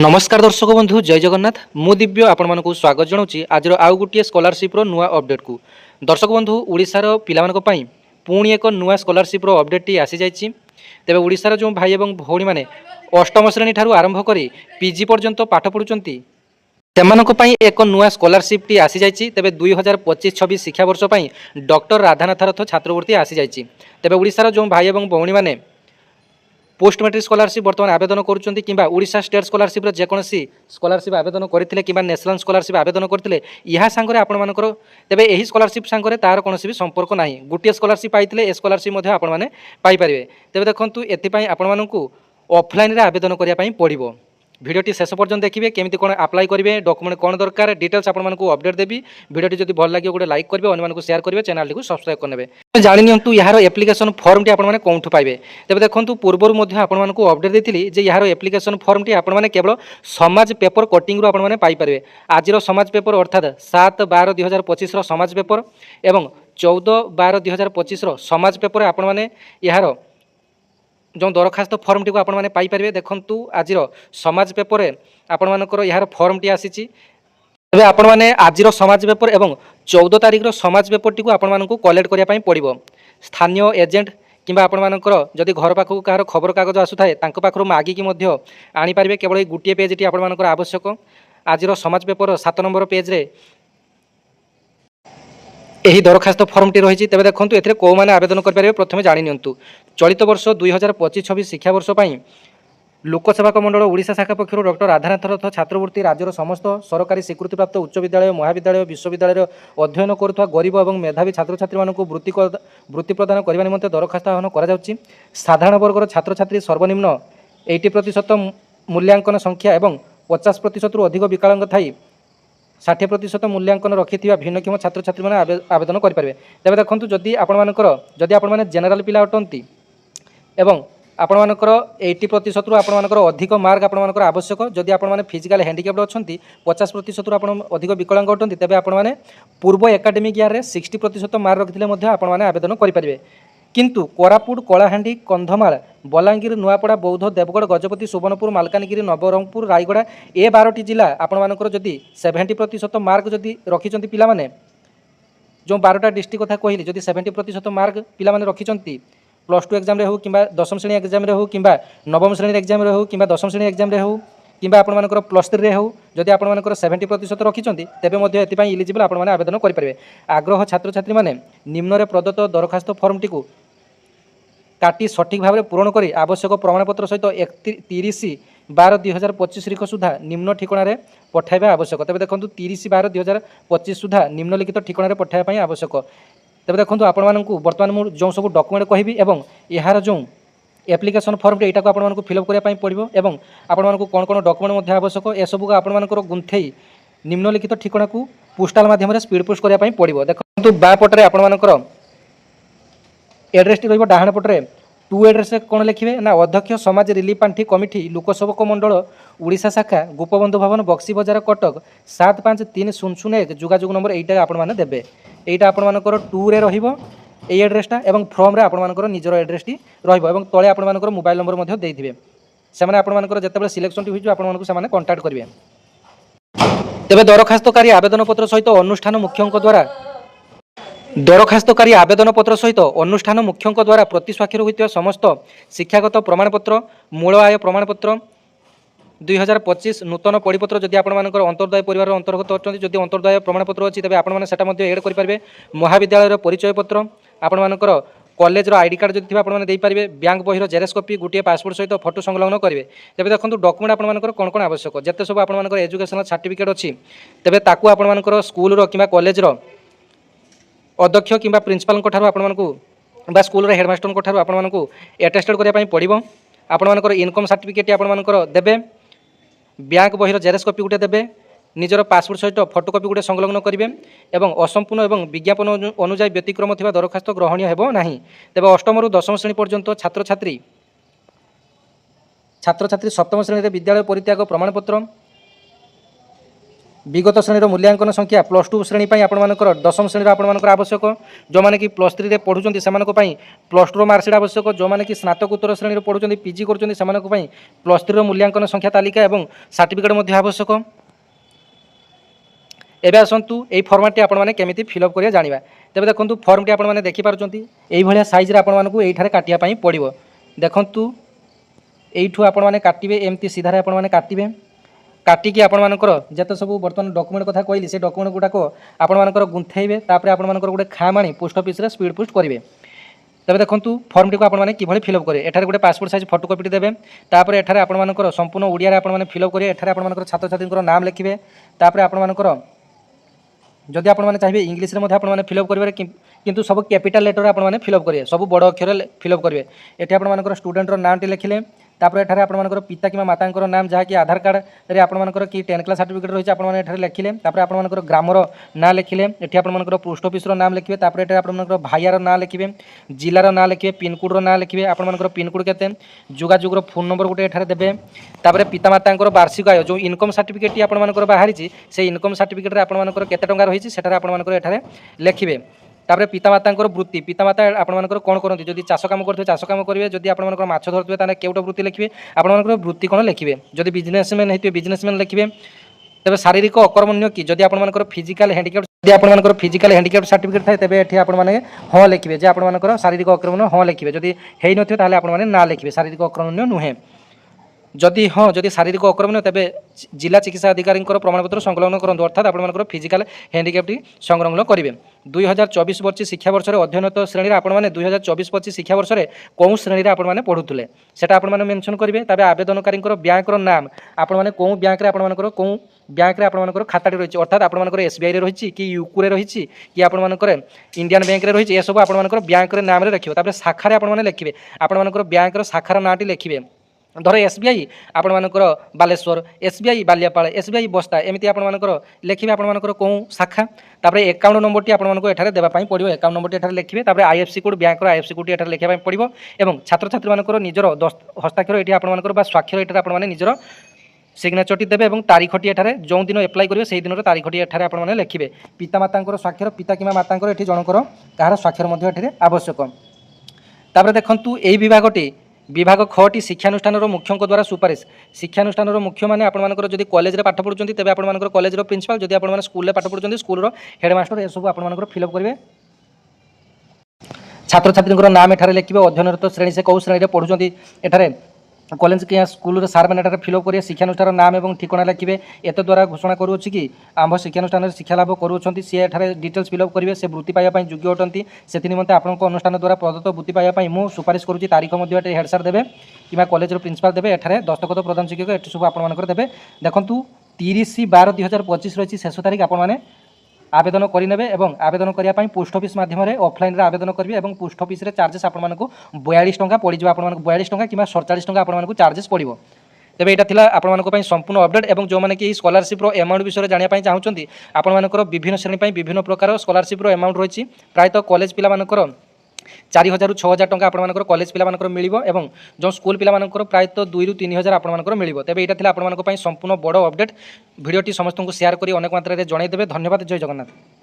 नमस्कार दर्शक बंधु जय जगन्नाथ मु दिव्य आपण को स्वागत जनाऊँगी आज आउ गोटे स्कॉलरशिप नुआ अपडेट को। दर्शक बंधु ओडिशार पिलामानक पई पुणी एक नुआ स्कॉलरशिप अपडेट टी आसी जाइछि। तेबे ओडिशार जो भाई एवं भौणी माने अष्टम श्रेणी ठारू आरंभ करी पीजी पर्यंत पाठ पढुचंती सेमानक पई एक नुआ स्कॉलरशिप टी आसी जाइछि। तेबे 2025-26 शिक्षा वर्ष पई डॉक्टर राधानाथ रथ छात्रवृत्ति आसी जाइछि। तेबे ओडिशार जो भाई एवं भौणी माने पोस्ट मैट्रिक स्कॉलरशिप बर्तमान आवेदन करुँच कि ओडिशा स्टेट स्कॉलरशिप जेकोसी स्कॉलरशिप आवेदन करते कि नेशनल स्कॉलरशिप आवेदन करते यह सांगे आपंकर तेज यही स्कॉलरशिप सांगे तार कौन भी संपर्क ना गोटे स्कॉलरशिप पाई ए स्कॉलरशिप आपरे तेज देखूँ एपाई आपण ऑफलाइन आवेदन करने पड़ो। भिडियोटी शेष पर्यंत देखिए केमी कौन अप्लाई करेंगे डॉक्यूमेंट कौन दरकार डिटेल्स आपको अपडेट देवी। भिडियोटी जब भल लगे गोटे लाइक करेंगे अन्य शेयर करेंगे चैनल को सब्सक्राइब करेंगे। जाणी नियंतु यार एप्लिकेशन फॉर्म टी आपने कौन पाइबे। तेज देखो पूर्वर आपको अपडेट देती जे यार एप्लिकेशन फॉर्म टी आपने केवल समाज पेपर कटिंग आपने पाइपर। आज समाज पेपर अर्थात 7/12/2025 समाज पेपर एवं 14/12/2025 समाज पेपर आपने यार जो दरखास्त फर्म टी आपने पाइपर। देखु आज समाज पेपर आपर यार फर्म टी आसी तेज आपने आज समाज पेपर एवं 14 तारिख समाज पेपर टी आपको कलेक्ट करने पड़ो। स्थानीय एजेंट किंबा आपणकर जदि घर पाखक कहार खबर कागज आसुए पाखर मागिकी आनीपारे केवल गोटे पेज टी आपणकर आवश्यक। आज समाज पेपर 7 नंबर पेज्रे यही दरखास्त फर्म टी रही। तेज देखो ए कौ मैंने आवेदन करेंगे प्रथम जाणी नियंतु। चलित वर्ष 2025-26 शिक्षा वर्ष लोकसेवा मंडल ओडिशा शाखा पक्षर डॉक्टर राधानाथ रथ छात्रवृत्ति राज्यर समस्त सरकारी स्वीकृतिप्राप्त उच्च विद्यालय महाविद्यालय विश्वविद्यालय अध्ययन करुवा गरीब और मेधावी छात्र छात्री वृत्ति प्रदान करने निमंते दरखास्त आह्वान करा। साधारण वर्गर छात्र छात्री सर्वनिम्न 80% मूल्यांकन संख्या एवं 50% रु अधिक विकलांग थाई 60% मूल्यांकन रखि भिन्नक्षम छात्र छात्री मैंने आवेदन करेंगे। तेज देखो जदि जदि आप जेनेल पिला अटंती एवं आपणकर 80% रु आपणकर अधिक मार्क आपणकर आवश्यक। जदि आपने फिजिकल हैंडिकैप्ड अच्छा 50% रु आप अधिक विकलांग अटंती तेज आपने पूर्व एकाडेमिक ईयर में 60% मार्क रखिले आपने आवेदन करेंगे। किंतु कोरापुट कलाहांडी कंधमाल बलांगीर नुआपड़ा बौद्ध देवगढ़ गजपति सुवर्णपुर मालकानगिरी नवरंगपुर रायगड़ा ए 12टी जिला आपणकर जदि 70% मार्क जदि रखिंट पिलाने जो 12टा डिस्ट्रिक्ट कथा कहली जदि 70% मार्क पिलाने रखिंट +2 एग्जाम हो कि 10म श्रेणी एग्जाम हो कि 9म श्रेणी एग्जाम हो कि 10म श्रेणी एग्जाम हो कि आपंकर +3 हो जदि आपंकर 70% रखिंट तेज एपाई इलिजिबल आपने आवेदन करेंगे। आग्रह छात्र छात्री मैंने निम्न प्रदत्त दरखास्त फर्म टी काटी सठिक भाव में पूरण कर आवश्यक प्रमाणपत्र सहित 31/12/2025 सुधा निम्न ठिकाना पठाइबा आवश्यक। तेज देखो 30/12/2025 सुधा निम्नलिखित ठिकाना पठाइबा आवश्यक। तेज देखो आपण बर्तमान मुझे जो सब डॉक्यूमेंट कहबी एवं यार जो एप्लिकेशन फॉर्म टी यहाँ आपको फिलअप करने पड़ो एवं आपको कौन कौन डॉक्यूमेंट आवश्यक ए सबको आपंकर गुंथई निम्नलिखित ठिकाना को पोस्टाल माध्यम स्पीड पोस्ट करने पड़ो। देखो बापटे आपंकर एड्रेस टी रही डाहाण पटे टू एड्रेस कौन लिखे ना अध्यक्ष समाज रिलीफ पांठी कमिटी लोकसेवक मंडल ओडिशा शाखा गोपबंधु भवन बक्सी बजार कटक 753001 जोगाजोग नंबर यहीटा आपने देवे। यहाँ आपर टू रे रही एड्रेसटा एवं फ्रम रे आपर निजर एड्रेस टी रही तले आपर मोबाइल नंबर देते से आपर जिते सिलेक्शन टी हो कंटाक्ट करेंगे। तेज दरखास्तकारी आवेदन पत्र सहित अनुष्ठान मुख्यों द्वारा दरखास्तकारी आवेदन पत्र सहित अनुष्ठान मुख्यों द्वारा प्रति स्वाक्षर होता समस्त शिक्षागत प्रमाणपत्र मूल आय प्रमाणपत्र 2025 नूतन परिपत्र जदि आपर अंतर्दय परिवार अंतर्गत अच्छा जदि अंतर्दय प्रमाणपत्र अच्छी तेज आपड़ एड करेंगे। महाविद्यालय परिचय पत्र आपणकर कॉलेज आईडी कार्ड जब आपने देपारे बैंक बही जेरेक्स कॉपी गोटे पासपोर्ट सहित फोटो संलग्न करेंगे। तेज देखो डॉक्यूमेंट आपंकर कौन कौन आवश्यक जिते सब आपर एजुकेशनल सर्टिफिकेट अच्छी तेज ताकू आपंकर स्कूल कि कॉलेज अध्यक्ष कि प्रिंसिपाल आपको स्कूल हेडमास्टर आपको एटेस्टेड करने पड़ो। आपर इनकम सर्टिफिकेट आपंकर देवे बैंक बही जेरेक्स कॉपी गोटे देवे निजर पासपोर्ट सहित फोटो कॉपी गोटे संलग्न करेंगे एवं असंपूर्ण एवं विज्ञापन अनुजाई व्यतिक्रम थी दरखास्त ग्रहणीय हेबो नाही। तेबे 8म रु 10म श्रेणी पर्यंत छात्र छात्री 7म श्रेणी विद्यालय परित्याग प्रमाणपत्र विगत श्रेणी मूल्यांकन संख्या +2 श्रेणी आपर दशम श्रेणी आपर आवश्यक जो मैंने कि +3 रे पढ़ुं से +2 मार्कसीट आवश्यक जो मैंने कि स्नातकोत्तर श्रेणी पढ़ुं पीजी कर +3 मूल्यांकन संख्या तालिका और सर्टिफिकेट आवश्यक। एबे आसतु यही फर्माटी आपने केमी फिलअप करिया जानिबा। तेबे देखंतु फर्मटी आपने देखिपारुचंती एई भलिया साइज रे आपमानकु एठारे काटिया पई पड़िबो। देखंतु एइठु आपने काटिबे एमती सीधारे आपने काटिबे काटिकी आपणकर जत सब बर्तमान डॉक्यूमेंट कथा कहली से डॉक्यूमेंट गुड़ाक आपणकर गुंथेबे तापर आपणकर गोटे खाम आनी पोस्ट ऑफिस रे स्पीड पोस्ट करेंगे। तेज देखो फर्मटी को आपने किभली फिलअप करेंगे एठारे गोटे पासपोर्ट साइज फोटोकॉपी देवे तापर एठारे आपणकर संपूर्ण ओडिया रे आपने फिलअप करेंगे। एठारे आपणकर छात्र छात्री नाम लिखिबे तापर आपणकर जदि आपने चाहिए इंग्लीश रे आपने फिलअप करेंगे किंतु सब कैपिटल लेटर आपने फिलअप करेंगे सब बड़ अक्षर फिलअप करेंगे। एठी आपणकर स्टूडेंटर नामटी लिखिले तापर एठारे आपणकर पिता कि माता नाम जहाँकि आधार कार्ड रे आपणकर कि 10 क्लास सर्टिफिकेट रही आपने एठारे लिखिले तापर आपणकर ग्रामर ना लिखिले एठी आपणकर पोस्ट ऑफिस रो नाम लिखिबे तापर एठारे आपणकर भाइयार ना लिखिबे जिलार ना लिखिबे पिनकोड रो ना लिखिबे आपणकर पिनकोड केते जोगाजोग रो फोन नंबर गोटे एठारे देबे तापर पिता मातांकर वार्षिक आय जो इनकम सर्टिफिकेट टी आपणकर बाहरी से इनकम सर्टिफिकेट रे आपणकर केते टंका रही सेठारे आपणकर एठारे लिखिबे। तापर पितामातांकर वृत्ति पितामाता आपणकर कौन करती जदि चाष काम करते चाष काम करेंगे जदि आपणकर माछ धरते ताने केउट वृत्ति लिखिबे आपणकर वृत्ति कौन लिखिबे जदि बिजनेसमैन होते बिजनेसमैन लिखिबे। तेज शारीरिक अकर्मण्य कि जदि आपणकर फिजिकल हैंडिकैप जदि आपणकर फिजिकल हैंडिकैप सर्टिफिकेट थाए तेबे एठी आपणे हाँ लिखिबे जे आपणकर शारीरिक अकर्मण्य हाँ लिखिबे जदि हेइ नथिबे ताले आपणे ना लिखिबे शारीरिक अकर्मण्य नुहे। जदि हाँ जदि शारीरिक अकर्मण्य तेबे जिला चिकित्सा अधिकारी प्रमाणपत्र संलग्न करूँ अर्थात आपंकर फिजिकल हैंडिकैप्टी संलग्न करेंगे। 2024-25 शिक्षा वर्ष अध्ययनत श्रेणी आपने 2024-25 शिक्षा वर्ष कौन श्रेणी आपने पढ़ुले सेटा आपने मेंशन करेंगे। तबे आवेदनकारी बैंक नाम आपने कौन बैंक आपंकर कौन बैंक आपंकर खाताटी रही अर्थात आपंकर SBI रही कि यूको रही कि आपंकर इंडियन बैंक रही यह सब आपंकर बैंक नाम रखिए। शाखा आपने लिखिए आपंकर बैंक शाखार नाटी लिखिए धर SBI आपणकर बालेश्वर SBI बालियापाल SBI बस्ता एमती आपणकर लिखिए आपणकर कौन शाखा तापर एकाउंट नंबर टी आपको एठारे देवाई पड़ो एकाउंट नंबर टी एठारे लिखिए तापर IFSC code bank IFSC code एठारे लिखा पड़ो और छात्र छात्री मानकर निजर हस्ताक्षर ये आपणकर स्वाक्षर ये आपने निजर सिग्नेचरटी देवे और तारीखटी एठारे जो दिन एप्लाई करेंगे से दिन तारीखटी एठारे आपने लिखिए। पितामाता स्वाक्षर पिता कि माता ये जनकर कहार स्वाक्षर आवश्यक। तापर देखु यही विभागटी विभाग खटी शिक्षानुष्ठान मुख्यों द्वारा सुपारिश शिक्षानुष्ठान मुख्य मैंने आपंकर जब कॉलेज में पाठ पढ़ुं तेज आपंकर कॉलेज प्रिंसिपाल जब आप स्कूल पाठ पढ़ुं स्कूल हेडमास्टर यह सब आपंकर फिलअप करेंगे। छात्र छात्री नाम एठारे लिखिए अध्ययनरत श्रेणी से कौ श्रेणी पढ़ुं एठारे कॉलेज के स्कूल सार मैंने फिलअप करेंगे शिक्षानुष्ठान नाम और ठिकाना लिखिए एत द्वारा घोषणा करुच्छी कि आम शिक्षानुष्ठान शिक्षा लाभ करुँच सी एठारे डिटेल्स फिलअप करेंगे से वृत्ति पाइबा योग्य अटंती से निमंते आपन अनुष्ठान द्वारा प्रदत्त वृत्ति पाइबा मुझे सुपारिश करुँच तारीख हेड सार देवे कि कॉलेज प्रिंसिपाल देवे एठारे दस्तखत प्रधान शिक्षक एटी सब आपंकर देवे। देखूँ 30/12/2025 रही शेष तारीख आपने आवेदन करेंगे और आवेदन करने पोस्ट ऑफिस माध्यम ऑफलाइन आवेदन करेंगे और पोस्ट ऑफिस चार्जेस आपको 42 टंका पड़ जाए 42 टंका कि 47 टंका आपको चार्जेस पड़ो। तेबे यहाँ थिला आपंकर संपूर्ण अपडेट और जो मैंने कि स्कॉलरशिप अमाउंट विषय जानापी चाहूँगी आपंकर विभिन्न श्रेणी विभिन्न प्रकार स्कॉलरशिप अमाउंट रही प्रायतः कॉलेज पिलामानकर 4000 ରୁ 6000 टंका आपंकर कॉलेज पिलामानकर मिलिबो एवं जो स्कूल पिलामानकर प्रायतः 2 ରୁ 3000 आपंकर मिलिबो। तेबे यहाँ थिला आपंकर संपूर्ण बड़ अपडेट भिडियोटी समस्त को शेयर करी अनेक मात्रा रे जणाइदेबे। धन्यवाद। जय जगन्नाथ।